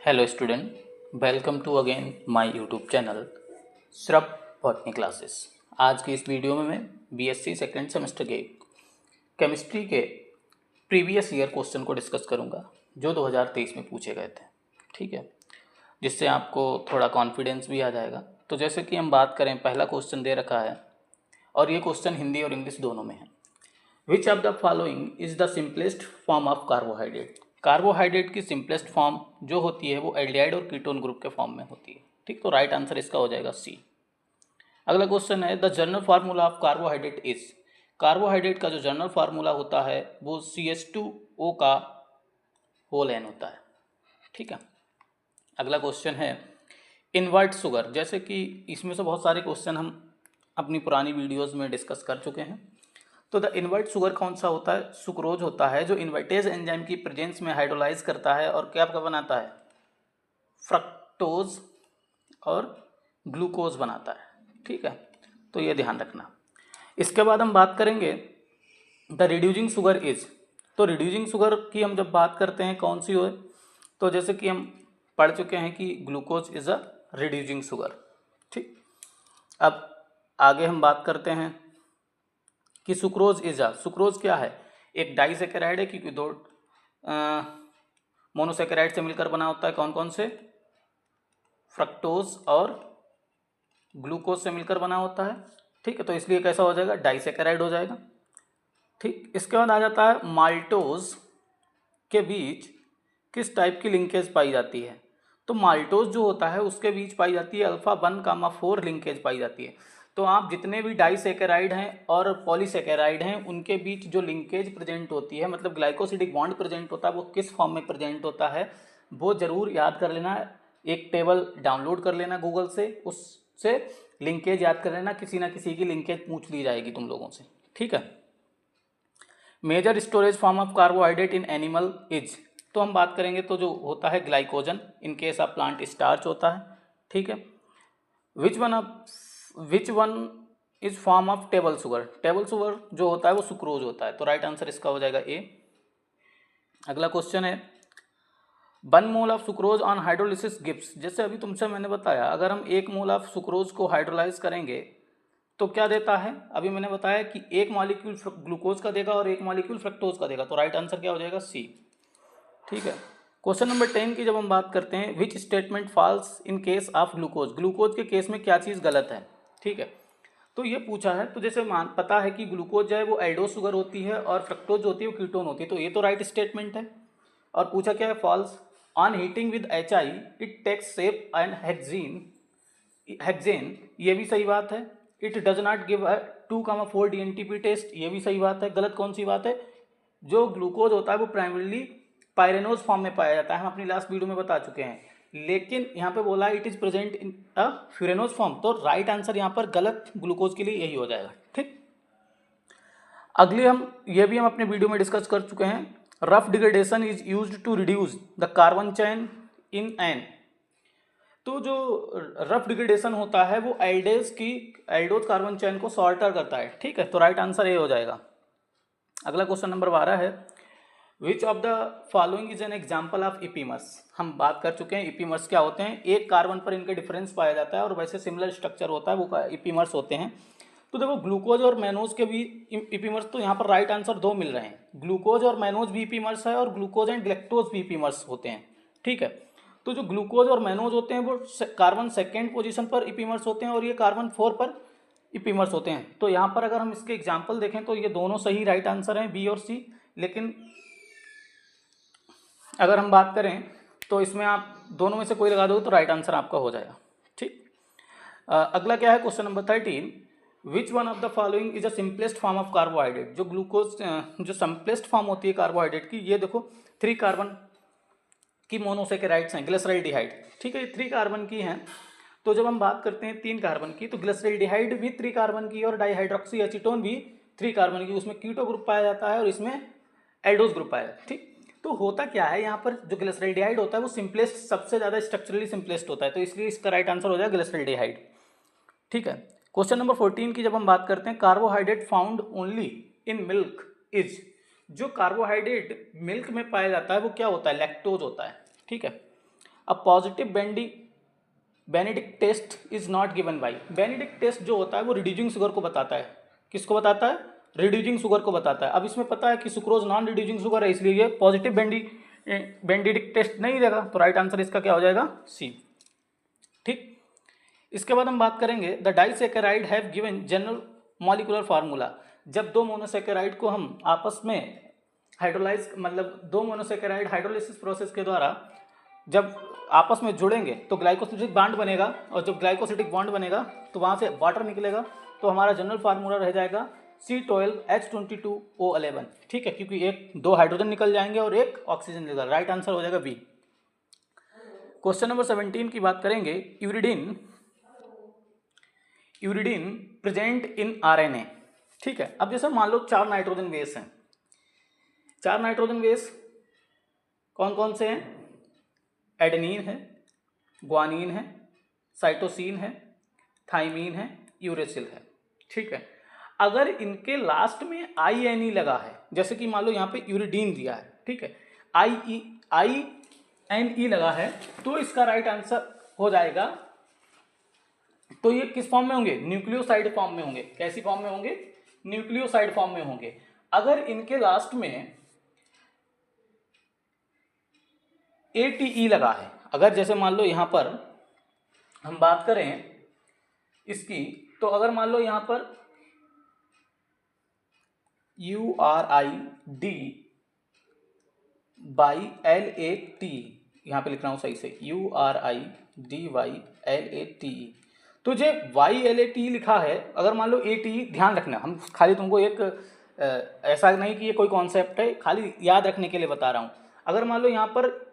Hello student, welcome to again my YouTube channel shrub botany classes. आज की इस video में मैं बीएससी सेकेंड सेमेस्टर के केमिस्ट्री के प्रीवियस ईयर क्वेश्चन को डिस्कस करूंगा जो 2023 में पूछे गए थे। ठीक है, जिससे आपको थोड़ा कॉन्फिडेंस भी आ जाएगा। तो जैसे कि हम बात करें, पहला क्वेश्चन दे रखा है और ये क्वेश्चन हिंदी और इंग्लिश दोनों में है। Which of the following is the simplest form of carbohydrate. Carbohydrate की सिंपलेस्ट फॉर्म जो होती है वो एल्डिहाइड और कीटोन ग्रुप के फॉर्म में होती है। ठीक, तो राइट आंसर इसका हो जाएगा सी। अगला क्वेश्चन है the general formula of carbohydrate is. Carbohydrate का जो जनरल फार्मूला होता है वो CH2O का होल एन होता है। ठीक है, अगला क्वेश्चन है इनवर्ट शुगर। जैसे कि इसमें से बहुत सारे क्वेश्चन हम अपनी पुरानी वीडियोस में डिस्कस कर चुके हैं। तो द इनवर्ट शुगर कौन सा होता है? सुक्रोज होता है, जो इन्वर्टेज एंजाइम की प्रेजेंस में हाइड्रोलाइज करता है और क्या बनाता है? फ्रक्टोज और ग्लूकोज बनाता है। ठीक है, तो ये ध्यान रखना। इसके बाद हम बात करेंगे द रिड्यूसिंग शुगर इज। तो रिड्यूसिंग शुगर की हम जब बात करते हैं कौन सी हो, तो जैसे कि हम पढ़ चुके हैं कि glucose is a reducing sugar. ठीक, अब आगे हम बात करते हैं कि सुक्रोज इज अ। सुक्रोज क्या है? एक डाइसेकेराइड है, क्योंकि दो मोनोसेकेराइड से मिलकर बना होता है। कौन कौन से? फ्रक्टोज और ग्लूकोज से मिलकर बना होता है। ठीक है, तो इसलिए कैसा हो जाएगा? डाइसेकेराइड हो जाएगा। ठीक, इसके बाद आ जाता है माल्टोज के बीच किस टाइप की लिंकेज पाई जाती है। तो माल्टोज जो होता है उसके बीच पाई जाती है अल्फा 1,4 लिंकेज पाई जाती है। तो आप जितने भी डाइसेकेराइड हैं और पॉलीसेकेराइड हैं उनके बीच जो लिंकेज प्रेजेंट होती है, मतलब ग्लाइकोसिडिक बॉन्ड प्रेजेंट होता है, वो किस फॉर्म में प्रेजेंट होता है वो जरूर याद कर लेना। एक टेबल डाउनलोड कर लेना गूगल से, उससे लिंकेज याद कर लेना। किसी ना किसी की लिंकेज पूछ ली जाएगी तुम लोगों से। ठीक है, major storage form of carbohydrate in animal is. तो हम बात करेंगे तो जो होता है glycogen, in case of plant starch होता है। ठीक है, which one is form of table sugar. Table sugar जो होता है वो सुक्रोज होता है। तो राइट आंसर इसका हो जाएगा ए। अगला क्वेश्चन है 1 mole of sucrose on hydrolysis gives. जैसे अभी तुमसे मैंने बताया, अगर हम 1 मोल ऑफ सुक्रोज को हाइड्रोलाइज करेंगे तो क्या देता है? अभी मैंने बताया कि एक मॉलिक्यूल ग्लूकोज का देगा और एक मॉलिक्यूल फ्रक्टोज का देगा। तो राइट आंसर क्या हो जाएगा? सी। ठीक है, क्वेश्चन नंबर 10 की जब हम बात करते हैं, which statement falls in case of glucose. Glucose के केस में क्या चीज़ गलत है? ठीक है, तो ये पूछा है। तो जैसे पता है कि ग्लूकोज जो है वो एल्डोज शुगर होती है और फ्रक्टोज जो होती है वो कीटोन होती है। तो ये तो राइट स्टेटमेंट है। और पूछा क्या है? False. On heating with HI it takes shape and hexane, ये भी सही बात है। It does not give 2,4 DNTP test, ये भी सही बात है। गलत कौन सी बात है? जो ग्लूकोज होता है वो प्राइमरीली पायरेनोज फॉर्म में पाया जाता है, हम अपनी लास्ट वीडियो में बता चुके हैं। लेकिन यहाँ पे बोला it is present in a furanose form. तो राइट आंसर यहाँ पर गलत ग्लूकोज के लिए यही हो जाएगा। ठीक, अगली ये भी हम अपने वीडियो में डिस्कस कर चुके हैं। Ruff degradation is used to reduce the carbon chain in N. तो जो रफ डिग्रेडेशन होता है वो एल्डोज कार्बन चेन को सॉल्टर करता है। ठीक है, तो राइट आंसर ये हो जाएगा। अगला क्वेश्चन नंबर 12 है which of the following is an example of epimers. हम बात कर चुके हैं इपीमर्स क्या होते हैं। एक कार्बन पर इनका डिफरेंस पाया जाता है और वैसे सिमिलर स्ट्रक्चर होता है, वो इपीमर्स होते हैं। तो देखो ग्लूकोज और मैनोज के भी इपीमर्स, तो यहाँ पर राइट आंसर 2 मिल रहे हैं। ग्लूकोज और मैनोज भी इपीमर्स है और ग्लूकोज एंड गैलेक्टोज भी इपीमर्स होते हैं। ठीक है, तो जो ग्लूकोज और मैनोज होते हैं वो कार्बन सेकेंड पोजीशन पर इपीमर्स होते हैं और ये कार्बन 4 पर इपीमर्स होते हैं। तो यहाँ पर अगर हम इसके एग्जाम्पल देखें तो ये दोनों सही राइट आंसर हैं, बी और सी। लेकिन अगर हम बात करें तो इसमें आप दोनों में से कोई लगा दो तो राइट आंसर आपका हो जाएगा। ठीक, अगला क्या है question number 13, which one of the following is a simplest form of carbohydrate. जो ग्लूकोज जो सिंपलेस्ट फॉर्म होती है कार्बोहाइड्रेट की, ये देखो 3 कार्बन की मोनोसेकेराइड्स हैं, ग्लिसरॉल्डिहाइड। ठीक है, ये 3 कार्बन की हैं। तो जब हम बात करते हैं 3 कार्बन की, तो ग्लिसरॉल्डिहाइड भी 3 कार्बन की और डाईहाइड्रोक्सी एसीटोन भी 3 कार्बन की। उसमें कीटो ग्रुप पाया जाता है और इसमें एल्डोज ग्रुप पाया जाता है। ठीक, तो होता क्या है यहाँ पर, जो ग्लिसरॉल्डिहाइड होता है वो सिंपलेस्ट, सबसे ज़्यादा स्ट्रक्चरली सिंपलेस्ट होता है। तो इसलिए इसका राइट आंसर हो जाएगा ग्लिसरॉल्डिहाइड। ठीक है, क्वेश्चन नंबर 14 की जब हम बात करते हैं, carbohydrate found only in milk is. जो कार्बोहाइड्रेट मिल्क में पाया जाता है वो क्या होता है? लैक्टोज होता है। ठीक है, a positive Benedict test is not given by. Benedict test जो होता है वो रिड्यूसिंग शुगर को बताता है। किसको बताता है? रिड्यूसिंग शुगर को बताता है। अब इसमें पता है कि सुक्रोज नॉन रिड्यूसिंग शुगर है, इसलिए ये पॉजिटिव बेनेडिक्ट टेस्ट नहीं देगा। तो राइट आंसर इसका क्या हो जाएगा? सी। ठीक, इसके बाद हम बात करेंगे the disaccharide have given general molecular formula. जब दो मोनोसैकेराइड को हम आपस में हाइड्रोलाइज मतलब दो मोनोसैकेराइड हाइड्रोलिसिस प्रोसेस के द्वारा जब आपस में जुड़ेंगे तो ग्लाइकोसिडिक बॉन्ड बनेगा, और जब ग्लाइकोसिडिक बॉन्ड बनेगा तो वहाँ से वाटर निकलेगा। तो हमारा जनरल फार्मूला रह जाएगा C12H22O11। ठीक है, क्योंकि एक दो हाइड्रोजन निकल जाएंगे और एक ऑक्सीजन निकलेगा। राइट आंसर हो जाएगा बी। क्वेश्चन नंबर 17 की बात करेंगे। Uridine present in RNA. ठीक है, अब जैसे मान लो 4 नाइट्रोजन बेस हैं। 4 नाइट्रोजन बेस कौन कौन से हैं? एडेनिन है, ग्वानिन है, साइटोसिन है, थाइमीन है, यूरेसिल है। ठीक है, अगर इनके लास्ट में INE लगा है, जैसे कि मान लो यहाँ पे यूरिडीन दिया है, ठीक है, INE लगा है, तो इसका राइट आंसर हो जाएगा। तो ये किस फॉर्म में होंगे? न्यूक्लियोसाइड फॉर्म में होंगे। कैसी फॉर्म में होंगे? न्यूक्लियोसाइड फॉर्म में होंगे। अगर इनके लास्ट में ATE लगा है, अगर जैसे मान लो यहां पर हम बात करें इसकी, तो अगर मान लो यहां पर URIDYLAT, यहां पे लिख रहा हूं सही से, URIDYLATE, तो जो YLAT लिखा है, अगर मान लो ATE, ध्यान रखना, हम खाली तुमको एक ऐसा नहीं कि ये कोई कॉन्सेप्ट है, खाली याद रखने के लिए बता रहा हूं। अगर मान लो यहाँ पर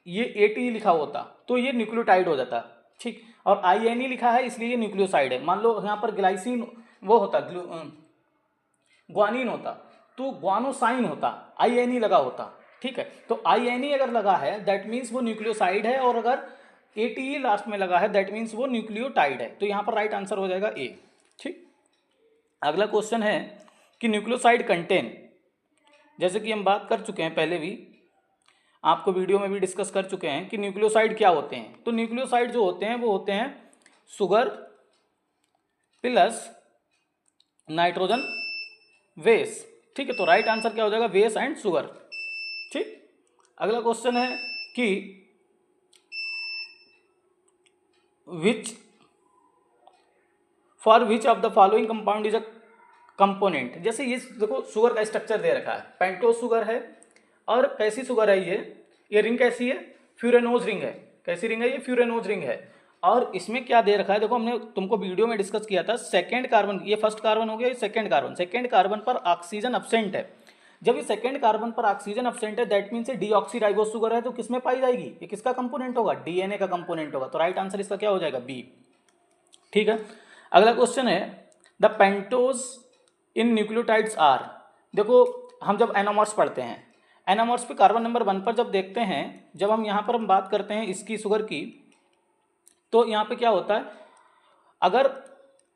ये ATE लिखा होता तो ये न्यूक्लियोटाइड हो जाता। ठीक, और INE लिखा है इसलिए ये न्यूक्लियोसाइड है। मान लो यहाँ पर ग्लाइसिन वो होता, ग्वानिन होता तो ग्वानोसाइन होता, INE लगा होता। ठीक है, तो INE अगर लगा है दैट मीन्स वो न्यूक्लियोसाइड है, और अगर ATE लास्ट में लगा है दैट मीन्स वो न्यूक्लियोटाइड है। तो यहाँ पर राइट आंसर हो जाएगा ए। ठीक, अगला क्वेश्चन है कि न्यूक्लियोसाइड कंटेन, जैसे कि हम बात कर चुके हैं पहले भी, आपको वीडियो में भी डिस्कस कर चुके हैं कि न्यूक्लियोसाइड क्या होते हैं। तो न्यूक्लियोसाइड जो होते हैं वो होते हैं शुगर प्लस नाइट्रोजन बेस। ठीक है, तो राइट आंसर क्या हो जाएगा? Base and sugar. ठीक, अगला क्वेश्चन है कि for which of the following compound is a component. जैसे ये देखो शुगर का स्ट्रक्चर दे रखा है, पेंटोज शुगर है, और कैसी शुगर है ये रिंग कैसी है? फ्यूरेनोज रिंग है। कैसी रिंग है? ये फ्यूरेनोज रिंग है। और इसमें क्या दे रखा है? देखो हमने तुमको वीडियो में डिस्कस किया था, सेकंड कार्बन, ये फर्स्ट कार्बन हो गया, ये सेकंड कार्बन पर ऑक्सीजन एब्सेंट है। जब ये सेकंड कार्बन पर ऑक्सीजन एब्सेंट है दैट मीन्स डीऑक्सीराइबोस शुगर है। तो किसमें पाई जाएगी? ये किसका कंपोनेंट होगा? DNA का कंपोनेंट होगा। तो राइट आंसर इसका क्या हो जाएगा? बी। ठीक है, अगला क्वेश्चन है the pentose in nucleotides are. देखो हम जब एनोमर्स पढ़ते हैं, एनोमर्स पे कार्बन नंबर 1 पर जब देखते हैं, जब हम यहाँ पर हम बात करते हैं इसकी शुगर की, तो यहाँ पे क्या होता है? अगर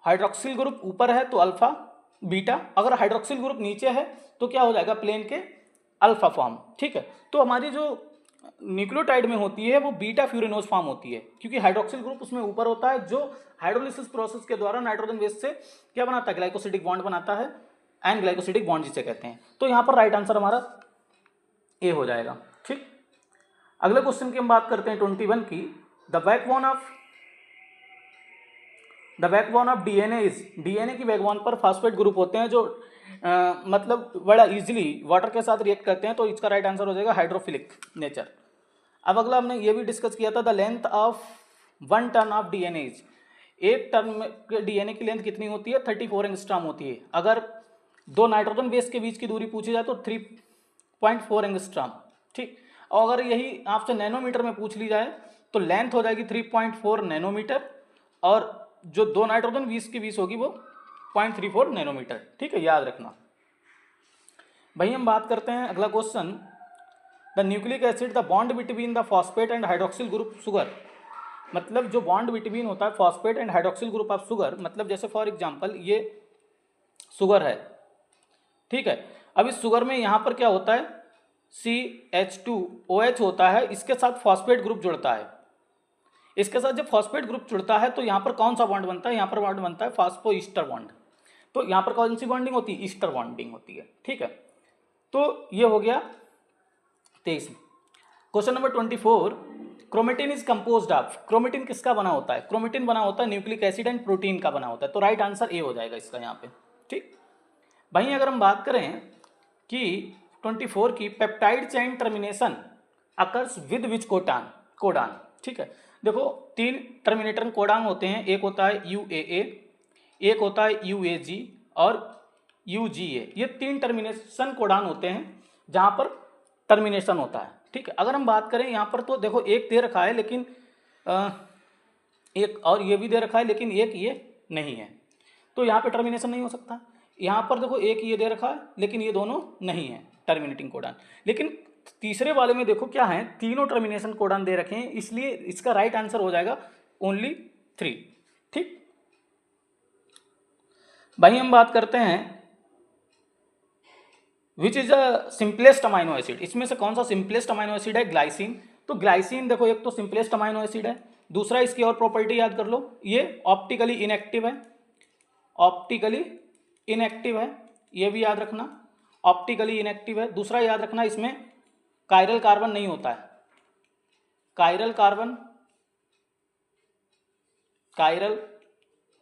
हाइड्रोक्सिल ग्रुप ऊपर है तो अल्फा बीटा, अगर हाइड्रोक्सिल ग्रुप नीचे है तो क्या हो जाएगा? प्लेन के अल्फा फॉर्म। ठीक है, तो हमारी जो न्यूक्लियोटाइड में होती है वो बीटा फ्यूरेनोज फॉर्म होती है, क्योंकि हाइड्रोक्सिल ग्रुप उसमें ऊपर होता है, जो हाइड्रोलिसिस प्रोसेस के द्वारा नाइट्रोजन बेस से क्या बनाता है? ग्लाइकोसिडिक बॉन्ड बनाता है, एंड ग्लाइकोसिडिक बॉन्ड जिसे कहते हैं। तो यहाँ पर राइट आंसर हमारा ए हो जाएगा। ठीक, अगले क्वेश्चन की हम बात करते हैं 21 की। The backbone of DNA is, DNA की बैकबोन पर फॉस्फेट ग्रुप होते हैं जो मतलब बड़ा इजीली वाटर के साथ रिएक्ट करते हैं। तो इसका राइट आंसर हो जाएगा हाइड्रोफिलिक नेचर। अब अगला हमने ये भी डिस्कस किया था, the length of 1 turn off DNA is, एक टर्न के DNA की लेंथ कितनी होती है? 34 एंगस्ट्रॉम होती है। अगर दो नाइट्रोजन बेस के बीच की दूरी पूछी जाए तो 3.4 एंगस्ट्रॉम। ठीक, और अगर यही आपसे नैनोमीटर में पूछ ली जाए तो लेंथ हो जाएगी 3.4 नैनोमीटर, और जो दो नाइट्रोजन 20 की 20 होगी वो 0.34 नैनोमीटर। ठीक है, याद रखना भाई। हम बात करते हैं अगला question, the nucleic acid the bond between the phosphate and hydroxyl group sugar. मतलब जो बॉन्ड बिटवीन होता है phosphate and hydroxyl group of sugar, मतलब जैसे फॉर एग्जांपल ये शुगर है। ठीक है, अब इस शुगर में यहाँ पर क्या होता है? CH2OH होता है, इसके साथ फॉस्फेट ग्रुप जुड़ता है। इसके साथ जब फॉस्फेट ग्रुप जुड़ता है तो यहाँ पर कौन सा बॉन्ड बनता है, यहाँ पर बॉन्ड बनता है फास्फोईस्टर बॉन्ड। तो यहाँ पर कौन सी बॉन्डिंग होती है, ईस्टर बॉन्डिंग होती है, ठीक है। तो ये हो गया 23। Question number 24, chromatin is composed of, chromatin किसका बना होता है, क्रोमेटिन बना होता है न्यूक्लिक एसिड एंड प्रोटीन का बना होता है। तो राइट आंसर ए हो जाएगा इसका यहाँ पे, ठीक। भाई अगर हम बात करें कि 24 की, peptide chain termination occurs with which codon, ठीक है। देखो 3 टर्मिनेटर कोडान होते हैं, एक होता है UAA, एक होता है UAG और UGA। ये 3 टर्मिनेशन कोडान होते हैं जहाँ पर टर्मिनेशन होता है, ठीक है। अगर हम बात करें यहाँ पर तो देखो एक दे रखा है लेकिन एक और ये भी दे रखा है लेकिन एक ये नहीं है, तो यहाँ पे टर्मिनेशन नहीं हो सकता। यहाँ पर देखो एक ये दे रखा है लेकिन ये दोनों नहीं है टर्मिनेटिंग कोडान। लेकिन तीसरे वाले में देखो क्या है, तीनों टर्मिनेशन कोडान दे रखे हैं, इसलिए इसका राइट आंसर हो जाएगा ओनली 3, ठीक। भाई हम बात करते हैं which is a simplest amino acid, इसमें से कौन सा सिंपलेस्ट अमाइनो एसिड है, ग्लाइसिन। तो ग्लाइसिन देखो एक तो सिंपलेस्ट अमाइनो एसिड है, दूसरा इसकी और प्रॉपर्टी याद कर लो, ये ऑप्टिकली इनएक्टिव है, ऑप्टिकली इनएक्टिव है, ये भी याद रखना, ऑप्टिकली इनएक्टिव है। दूसरा याद रखना इसमें कायरल कार्बन नहीं होता है, कायरल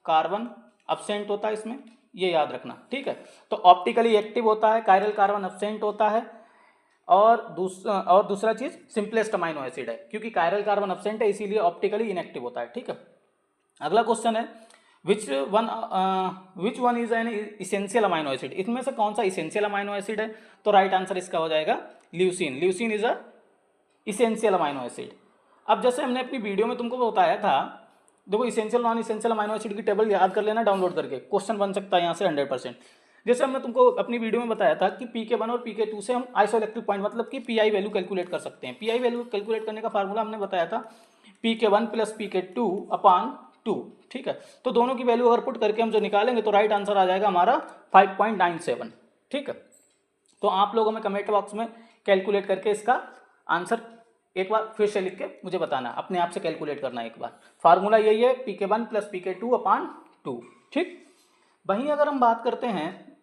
कार्बन अब्सेंट होता है इसमें, ये याद रखना, ठीक है। तो ऑप्टिकली एक्टिव होता है, कायरल कार्बन अब्सेंट होता है, और दूसरा चीज सिंपलेस्ट अमाइनो एसिड है, क्योंकि कायरल कार्बन अब्सेंट है इसीलिए ऑप्टिकली इनएक्टिव होता है, ठीक है। अगला क्वेश्चन है which one is an essential amino acid, इसमें से कौन सा इसेंशियल अमाइनो एसिड है। तो राइट आंसर इसका हो जाएगा leucine, leucine is a essential amino acid. अब जैसे हमने अपनी वीडियो में तुमको बताया था, देखो essential non essential amino acid की टेबल याद कर लेना डाउनलोड करके, क्वेश्चन बन सकता है यहाँ से 100%। जैसे हमने तुमको अपनी वीडियो में बताया था कि PK1 और PK2 से हम आइसोइलेक्ट्रिक पॉइंट मतलब कि PI वैल्यू कैलकुलेट कर सकते हैं। PI वैल्यू कैलकुलेट करने का फार्मूला हमने बताया था PK1 + PK2 / 2, ठीक है। तो दोनों की वैल्यू अगर पुट करके हम जो निकालेंगे तो राइट आंसर आ जाएगा हमारा 5.97, ठीक है। तो आप लोग हमें कमेंट बॉक्स में कैलकुलेट करके इसका आंसर एक बार फिर से लिख के मुझे बताना, अपने आप से कैलकुलेट करना एक बार। फार्मूला यही है PK1 + PK2 / 2, ठीक। वहीं अगर हम बात करते हैं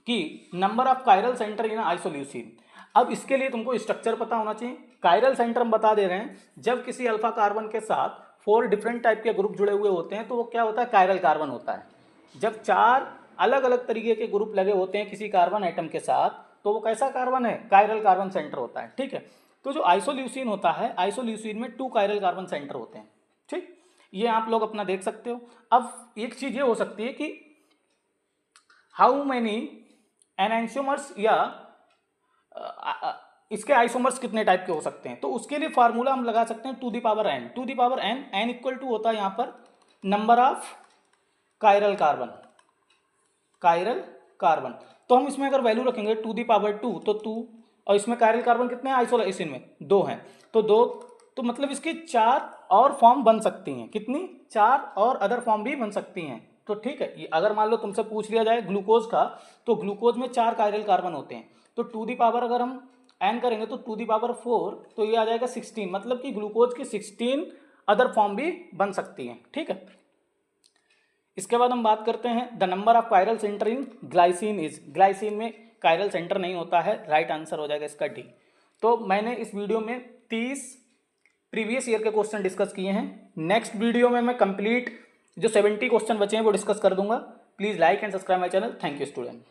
कि number of chiral centre in isoleucine, अब इसके लिए तुमको स्ट्रक्चर पता होना चाहिए। कायरल सेंटर हम बता दे रहे हैं, जब किसी अल्फा कार्बन के साथ 4 डिफरेंट टाइप के ग्रुप जुड़े हुए होते हैं तो वो क्या होता है, कायरल कार्बन होता है। जब 4 अलग अलग तरीके के ग्रुप लगे होते हैं किसी कार्बन आइटम के साथ तो वो कैसा कार्बन है, कायरल कार्बन सेंटर होता है, ठीक है। तो जो आइसोल्यूसिन होता है, आइसोल्यूसिन में 2 कायरल कार्बन सेंटर होते हैं, ठीक। ये आप लोग अपना देख सकते हो। अब एक चीज ये हो सकती है कि हाउ मैनी एनैंशियोमर्स या इसके आइसोमर्स कितने टाइप के हो सकते हैं, तो उसके लिए फार्मूला हम लगा सकते हैं 2n, 2n, n equal to होता है यहाँ पर नंबर ऑफ कायरल कार्बन। तो हम इसमें अगर वैल्यू रखेंगे 2 तो 2, और इसमें कायरल कार्बन कितने हैं आइसोलेशन में 2 हैं, तो 2, तो मतलब इसकी 4 और फॉर्म बन सकती हैं, कितनी, 4 और अदर फॉर्म भी बन सकती हैं। तो ठीक है, ये अगर मान लो तुमसे पूछ लिया जाए ग्लूकोज का, तो ग्लूकोज में 4 कायरल कार्बन होते हैं, तो 2 अगर हम n करेंगे तो 2 4, तो ये आ जाएगा 16, मतलब कि ग्लूकोज की 16 अदर फॉर्म भी बन सकती हैं, ठीक है। इसके बाद हम बात करते हैं the number of chiral centre in glycine is, glycine में कायरल सेंटर नहीं होता है, राइट आंसर हो जाएगा इसका डी। तो मैंने इस वीडियो में 30 प्रीवियस ईयर के क्वेश्चन डिस्कस किए हैं। नेक्स्ट वीडियो में मैं कंप्लीट जो 70 क्वेश्चन बचे हैं वो डिस्कस कर दूंगा। Please like and subscribe my channel. Thank you student.